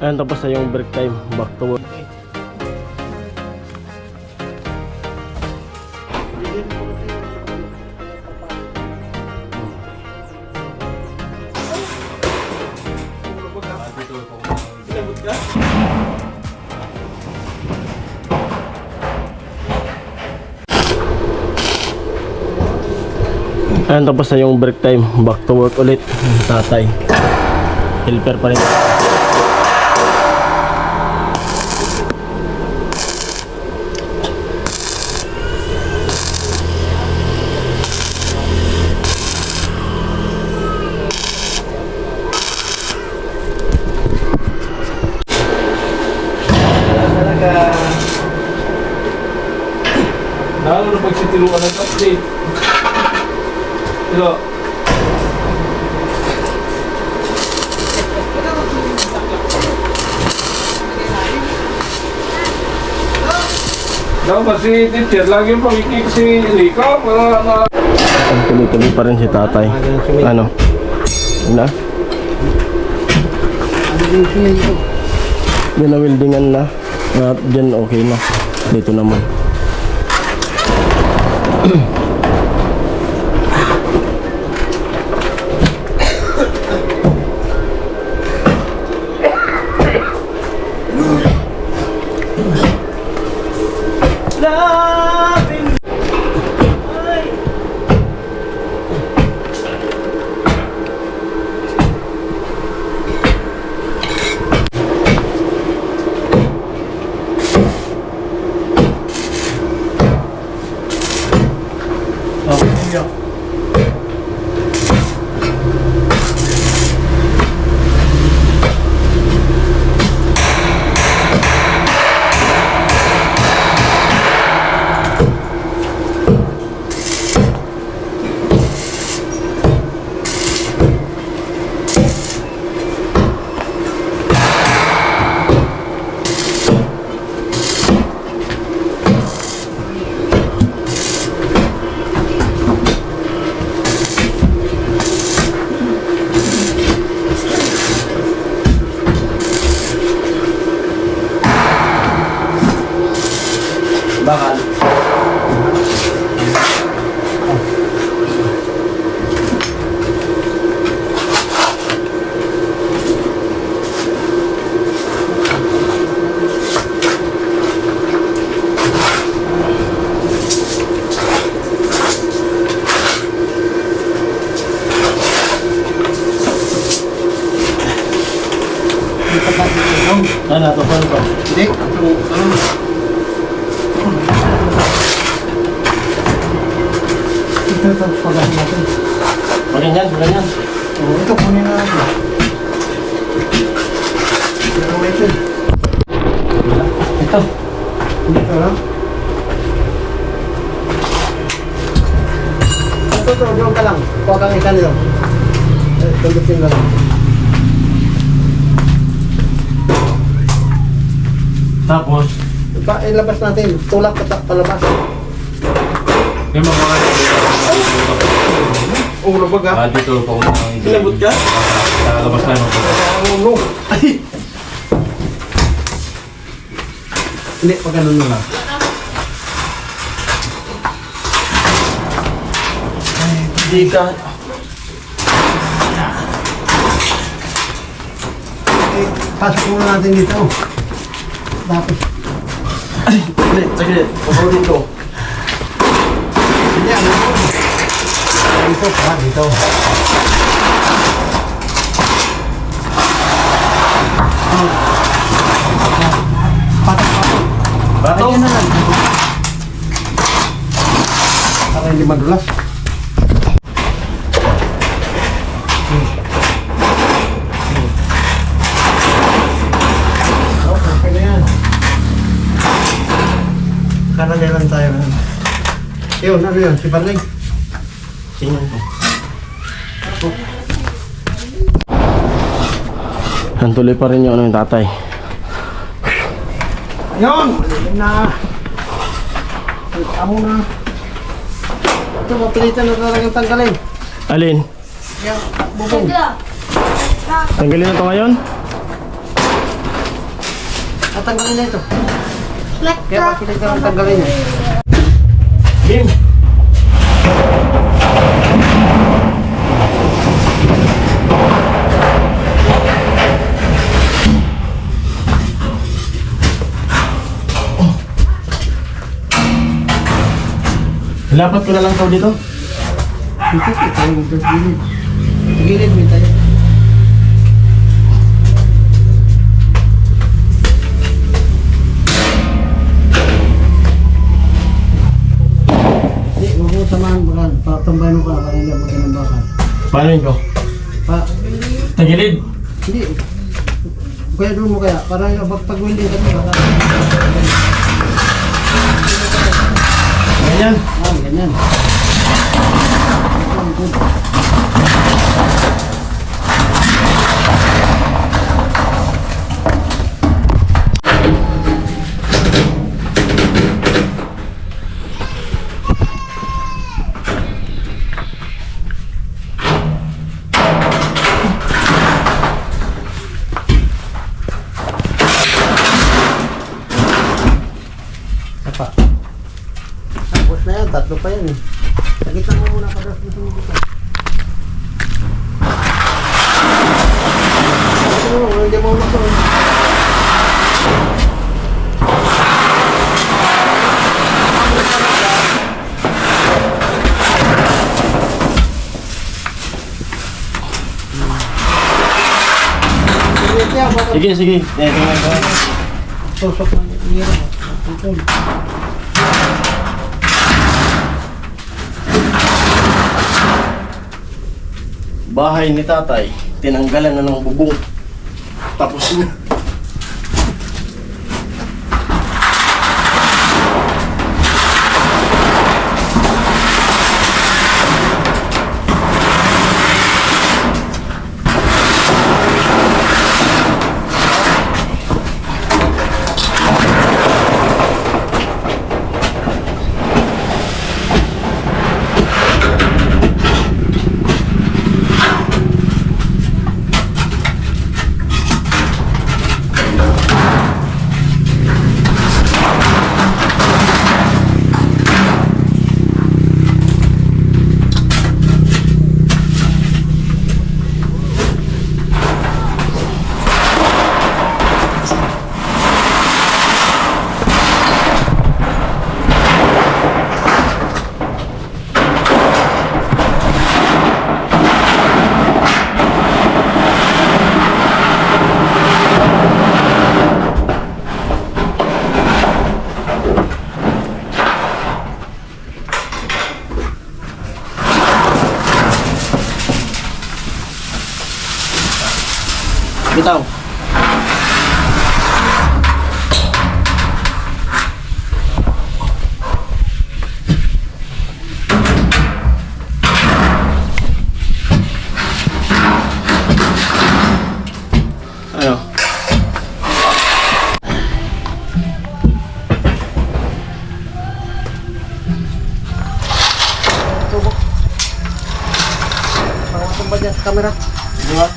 Ayan, tapos na yung break time. Back to work. Ayan, tapos na yung break time. Back to work ulit. Tatay. Helper pa rin. Lalo na pag sitiluan ng update. Ito. Dapat si teacher lagi pangikik si Rika para na... Tuloy-tuloy pa rin si tatay. Ano? Na? Yan na weldingan na. At dyan okay na. Dito naman. Bakal. Ano to? Paano ba? Hindi. Ito, pagahin natin. Ganyan. Oo, ito, kunin na natin. Ito. Dito lang. Ito, doon ka lang. Huwag kang ikan nyo. Tundutin lang. Tapos, Ilabas natin. Tulak palabas. Yung mga Ulo baga. dito po. Kilabot ka? Nakalabas na yung Ulo. Ay! Hindi, pag ganun na lang. Hindi ka. Pasok muna natin dito. Tapos, Sige. Pagod ko. hindi, ano po? Dito pa, dito. Patok. Bato? Ayan na lang. Para hindi madulas. Okay na yan. Karagay lang tayo. Yun, ano yun? Si Barling. Tingnan ko. Nantuloy pa rin yung ano yung tatay. Yun! Yun na. Amo na. Ito, mapilitan na talagang tanggalin. Alin? Yan, bubong. Tanggalin na to ngayon? Tatanggalin na ito. Kaya bakit ito ang tanggalin niya? Game. Lapat ko na lang tao dito. Dito, tayo dito. Gilid. Gilid, may tayo. Hindi, huwag mo samahan bakan. Patambahin mo ka, para hindi mo ng bakal. Paano yun ko? Tagilid. Hindi. Kaya doon mo kaya, para pag-winding ka ito, baka. Ganyan. Ganyan. Good. Apa? Tapos na yan, tatlo pa yan eh. Sagit lang mo muna para dito mo dito. Hindi mo ulo to. Sige, sige. Tingnan ko. Tusok lang yung hero mo. Tutol. Bahay ni tatay, tinanggalan na ng bubong. Tapos na. Bitaw. Ano? Tubok. Pangatong ba dyan sa camera? Diba?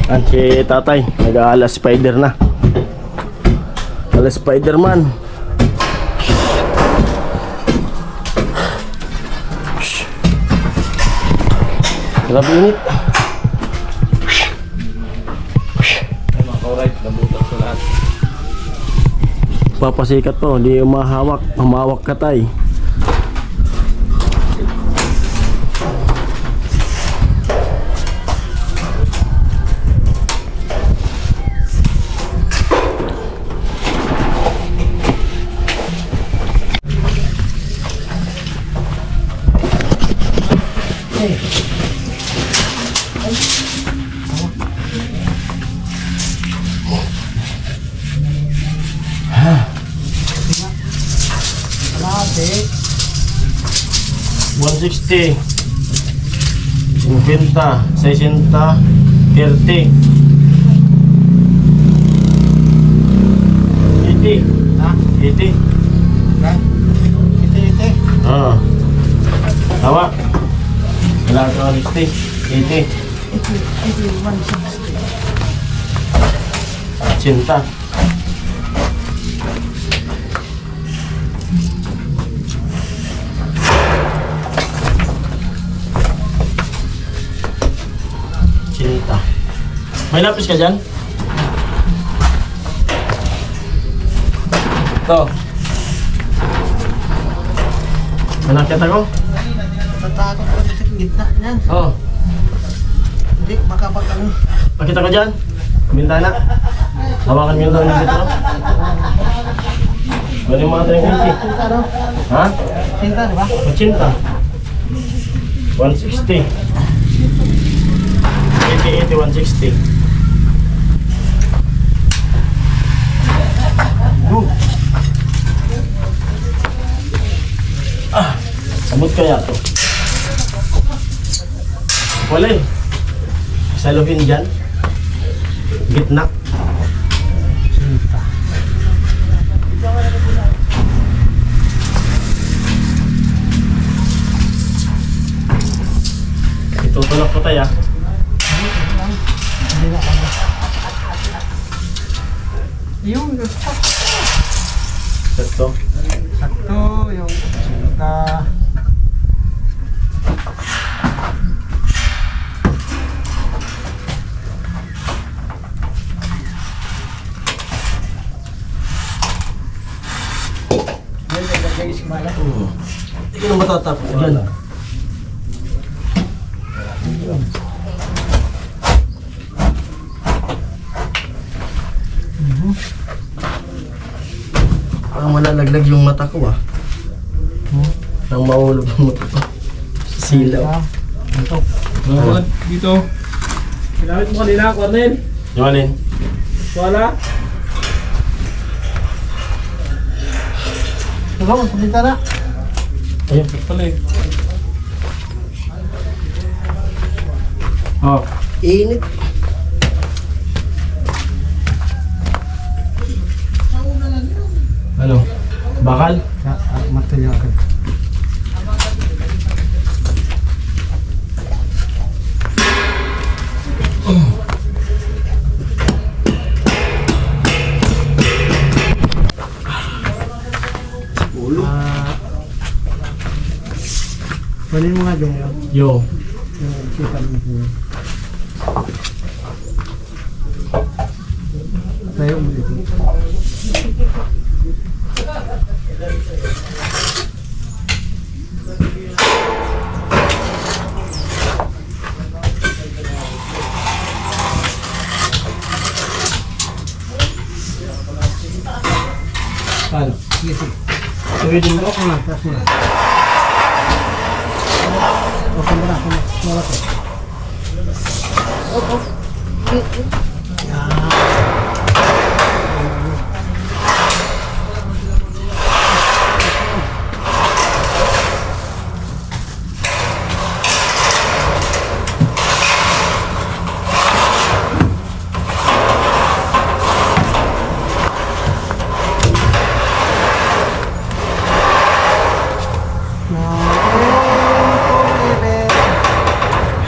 Ang si tatay, nag-aala spider na. Ala Spiderman. Grabe init. Ay mga kauray, nabutas sa lahat. Papasikat to, hindi umahawak. Humawak ka tay. Kalahati. 160. 50, 60, 30. 80. Ha? 80. Kan? Ite. Oo. Tawa. Wala ka 60. 80. 80. Cinta. May lapis ka dyan? Ito. May nakita ko? Tatakot ko sa gitna niyan. Oo. Hindi, makapag ano. Makita ko dyan? Bintana. Hawakan mo yung daw yung dito. Bali mga tayo yung hindi. Cinta, no? Ha? Cinta, di ba? Cinta. 160. 80, 160. Sabot kaya to? Wala eh. Saluhin dyan. Gitna. Cinta. Itutulak ko tayo. Hindi na kami. Yung Ito. sakto, yung cinta. Hindi ko na matatapos yan. Parang malalaglag yung mata ko ah. Nang mahulog yung mata ko. Silaw. Ito. Bawat dito. Ginamit mo kanina, Cornel. Yung alin? Wala. Ito, magpapita na. Ayun. Pala eh. Oh. Init. Ano? Bakal? Matulyo agad. Ulo. Kunin mo nga dyan yun. Yo. Yung sipan mo dyan. Tayo mo dito. Paano? Sige, sige. Sabihin mo. Okay na, taas mo na. Okay mo na, okay na. Wala ko.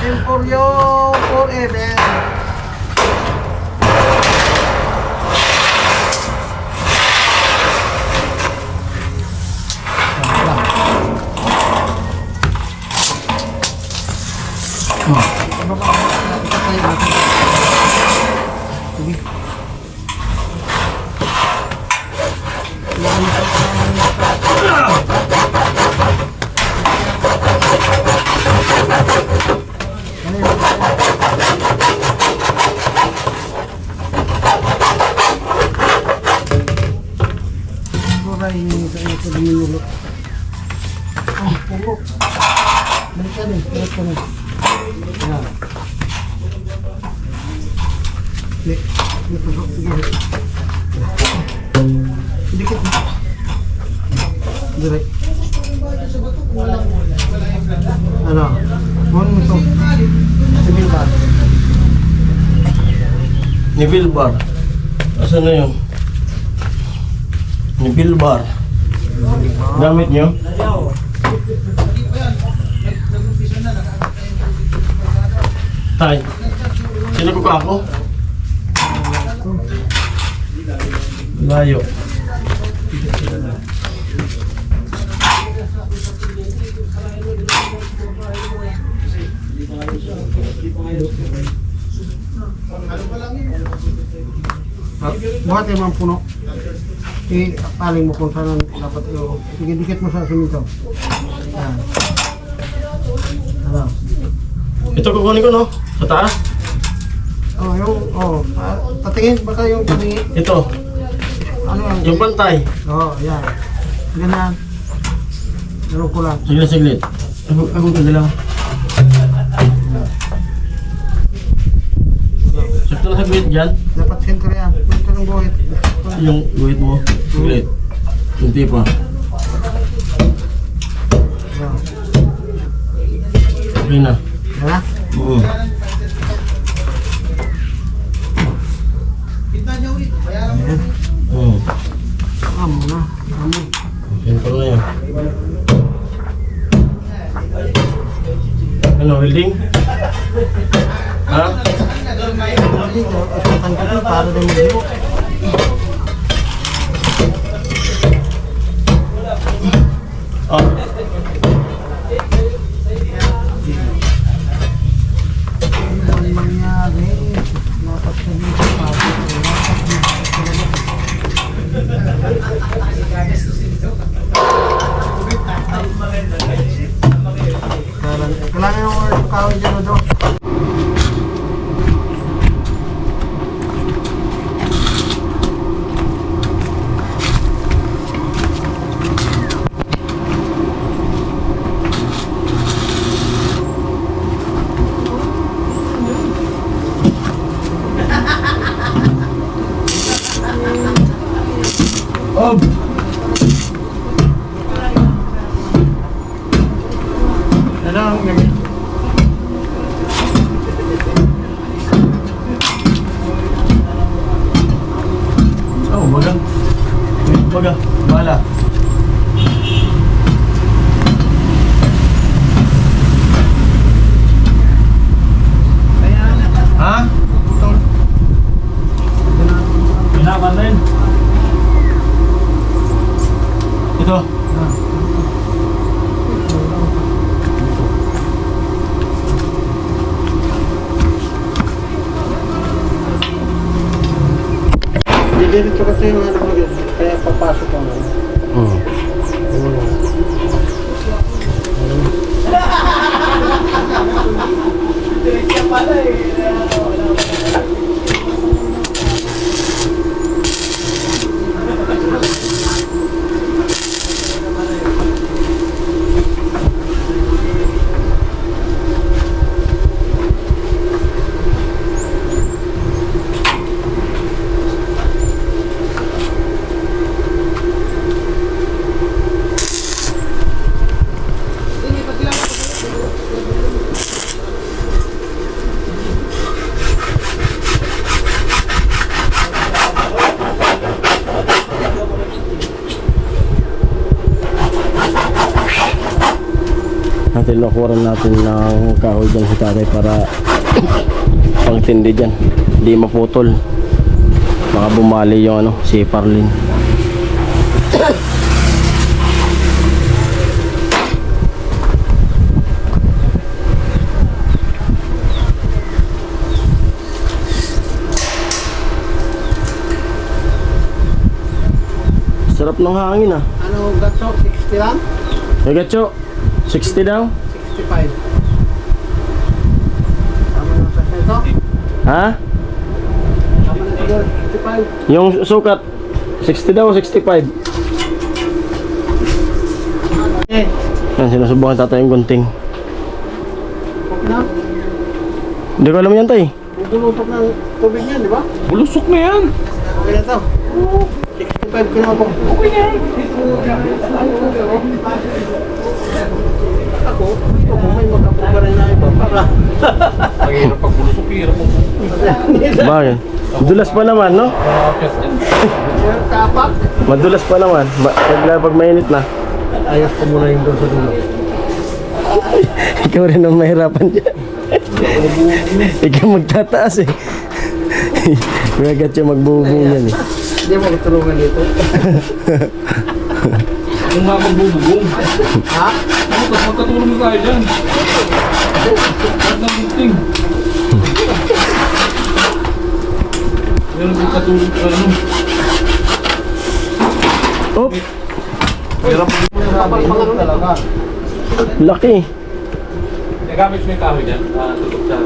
Emporio forever. Ini sa ito dumulo. Ah, pulo. Balik ka rin, balik ka rin. Yan. Dikit. Direct. Ano? Huwag mo ito. Sabihin ba? Nivel bar. Asan na yun? Nivel bar. Gamit nyo? Tay, sino ko ako? Layo. Buhat yung mga puno. Paling mo kung saan dapat yung dikit mo sa simento. Yan. Ano? Ito kukunin ko, no? Sa taas? Patingin baka yung patingin. Ito, Ano yan? yung pantay. Yan. Ganyan. Ganun ko lang. Sige, saglit. Ako lang. Sakto na saglit dyan. Dapat sentro yan. Ito ng buhit. Yung guhit mo. Saglit. Kunti pa. Yan. Okay na. Ha? Oo. Oo. Amo na. Amo. Simple na yan. Ano, welding? Ha? Hindi ko. Isutan ko ito para din mag-ibo. Oh. Ano mangyari? Dapat sabihin sa pasok. Kailangan yung word kawin dyan o Oh. Ano ang gabi? Oh, baga. Baga, bala. Ha? Putol. Hinapan din. Ito. Didiretso kasi yung ano mo yun. Kaya papasok ko na. Nakuha natin ng kahoy dyan sa tatay para pangtindi dyan, hindi maputol, baka bumali yung ano, si Parlin. Sarap ng hangin ah. Ano gatso? 60 lang? Hey Gatcho, 60 daw? 65. Tama na sa ito? Ha? Tama na siguro, 65. Yung sukat 60 daw, 65. Eh, Yan, sinusubukan tatay yung gunting. huwag na. Hindi ko alam yan tay. Bubulutok ng tubig yan, di ba? Bulusok na yan. Okay na to. 65 ko na ako. Okay na yan. Ako ako, kung may mag-approve pa rin na iba para. Ang hirap pag bulusok, hirap mo. Bakit? Dulas pa naman, no? Akit yan. Yung tapak. Madulas pa naman. Pag mainit na. Ayos ko muna yung doon sa dulo. Ikaw rin ang mahirapan dyan. Ikaw magtataas eh. Magat siya magbubong yan eh. Hindi mo tulungan dito. Kung nga magbubugong. Ha? Ano, tapos magkatulong tayo dyan. At ng gunting. Yan ang magkatulong sa ano. Oop! Hirap mo. Kapal pangano talaga. Laki. Nagamit mo yung kahoy dyan. Tutok sa...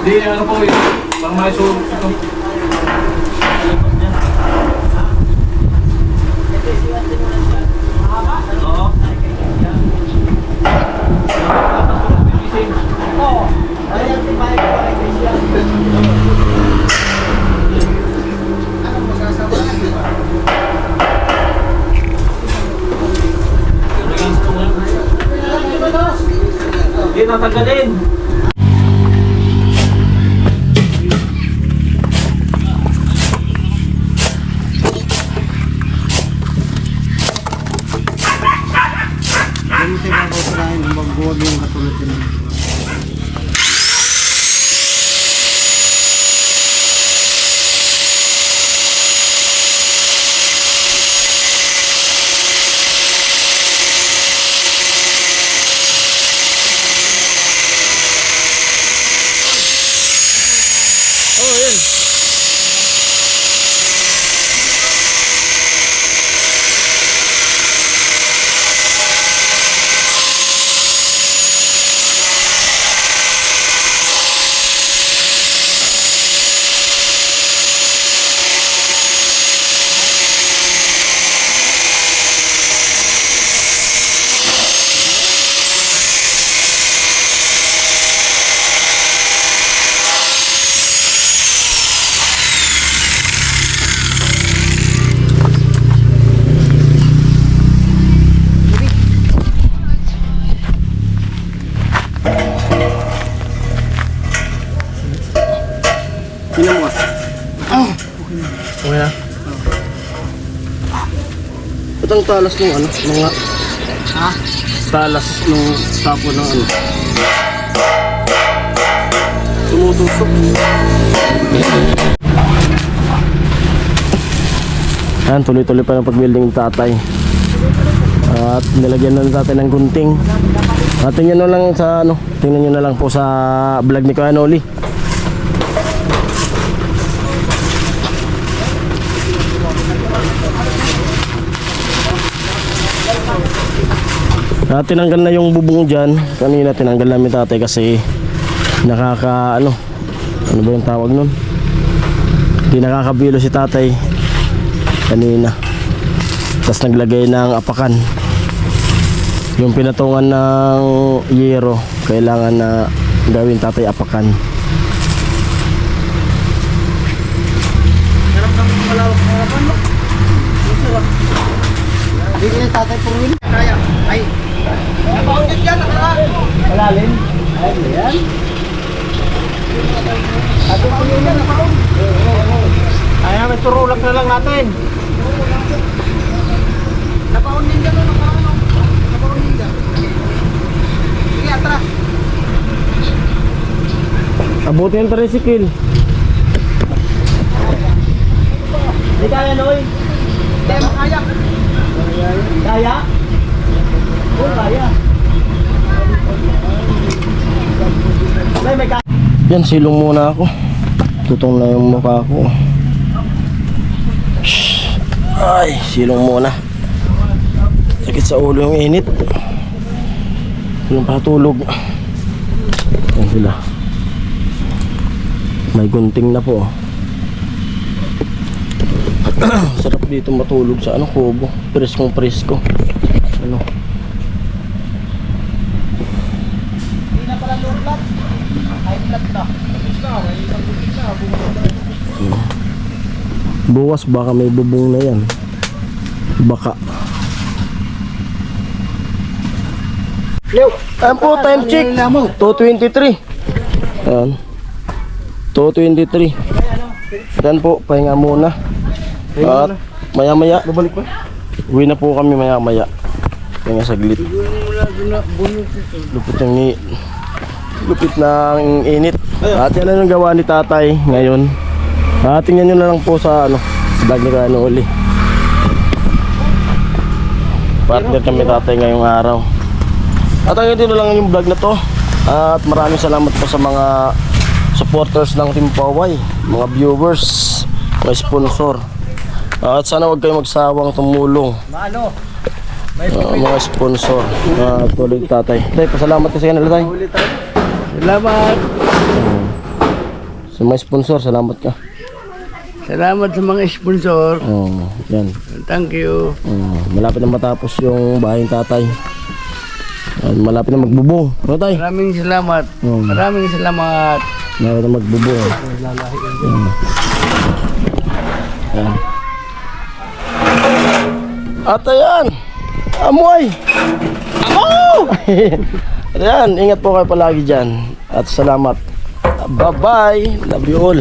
Di, ano po yun? Parang maisuro ito. Hindi, tatanggalin. Ganito yung mga usirahin, magbuwag yung katulad yun. Tingnan mo. Okay na. Ba't ang talas nung ano? Mga... Ha? Talas nung tapo ng ano? Tumutusok. Yan, tuloy-tuloy pa ng pag-building ng tatay. At nilagyan na ng tatay ng gunting. At tingnan nyo lang sa ano, tingnan nyo na lang po sa vlog ni Kuya Noli. Tinanggal na yung bubong dyan. Kanina tinanggal namin tatay kasi nakaka ano ba yung tawag nun? Hindi nakakabilo si tatay kanina. Tapos naglagay ng apakan. Yung pinatungan ng yero kailangan na gawin tatay apakan. Hindi ko yung tatay purwin. Kaya. Ay. Napakagod dyan. Malalim. Ay, yan. Ato po yun yan. Napakagod. Ay, may turulak na lang natin. Napaon ninja no. Napaon ninja. Sige, atras. Abuti yung tricycle. Hindi kaya, Noy. Hindi, makaya. Kaya? Oo, kaya. May kaya. Yan, silong muna ako. Tutong na yung mukha ko. Shhh. Ay, silong muna. Sakit sa ulo yung init. Yung patulog. Yan sila. May gunting na po. Sarap dito matulog sa ano, kubo. Preskong presko. Ano? Hindi na pala low blood. High blood na. Tapos na, may isang butik na. Bukas baka may bubong na yan. Baka. Ayan po, time check. 2:23. Ayan. 2:23. Ayan po, pahinga muna. At maya-maya, Babalik pa? uwi na po kami maya-maya. Pahinga saglit. Lupit ng init. At yan ang gawa ni tatay ngayon. Tingnan nyo na lang po sa vlog ni Kano uli. Partner kami tatay ngayong araw. At hanggang dito lang yung vlog na to. At maraming salamat po sa mga supporters ng Team Poway, mga viewers, mga sponsor. At sana huwag kayong magsawang tumulong. Mga sponsor. Tuloy tatay. Tay, pasalamat kasi kanila tay. Salamat. Sa mga sponsor, salamat ka. Salamat sa mga sponsor. Yan. Thank you. Malapit na matapos yung bahay ng tatay. Malapit na magbubong. Ano tay? Maraming salamat. Maraming salamat. Malapit na magbubong. Yan. At ayan, amoy! Amo! Ayan, ingat po kayo palagi dyan. At salamat. Bye-bye. Love you all.